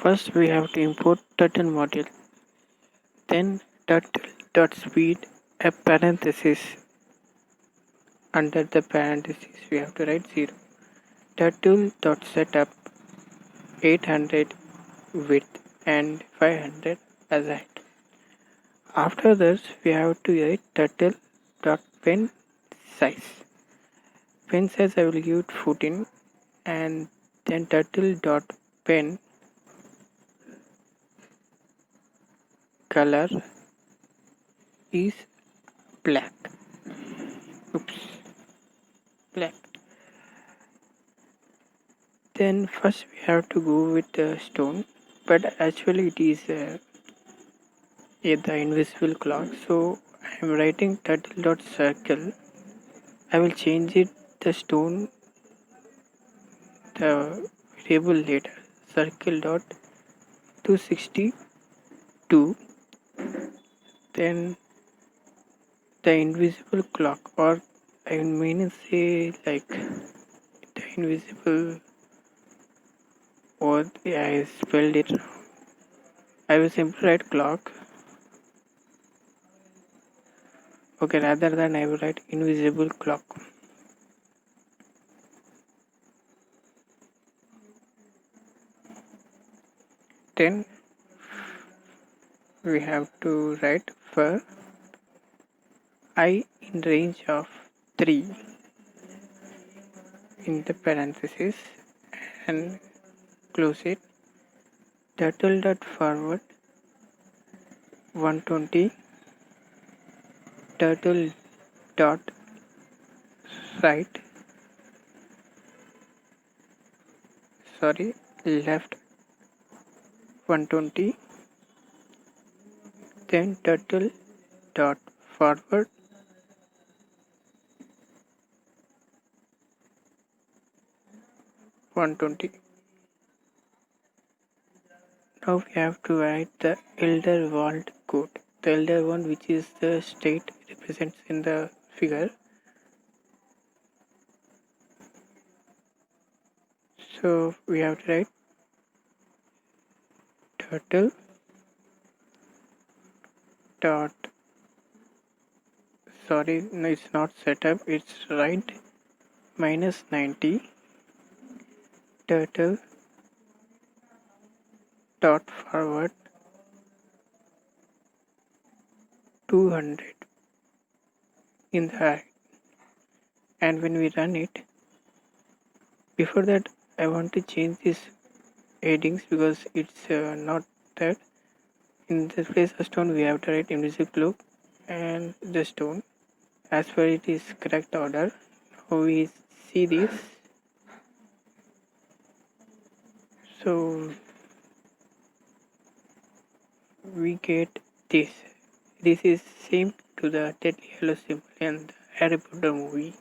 First we have to import turtle module, then turtle.speed, a parenthesis. Under the parenthesis we have to write 0. Turtle.setup 800 width and 500 as height. After this we have to write turtle.pen size. Pen size I will give it 14, and then turtle.pen color is black. Oops, black. Then first we have to go with the stone, but actually it is the invisible clock. So I am writing turtle.circle. I will change it the stone the variable later. Circle dot 262. Then the invisible clock, or I mean say like the invisible, or I spelled it wrong. I will simply write clock. Okay, rather than I will write invisible clock. Then we have to write for I in range of 3 in the parenthesis and close it. Turtle dot forward 120, turtle dot right, left 120, then turtle dot forward 120. Now we have to write the elder world code. The elder one, which is the state represents in the figure. So we have to write turtle dot no, it's not setup, it's right minus 90, turtle dot forward 200 in the height. And when we run it, before that I want to change this headings because it's not that. In this place of stone we have to write invisible cloak and the stone as per it is correct order. Now we see this. So we get this. This is same to the Deadly Hallows symbol in the Harry Potter movie.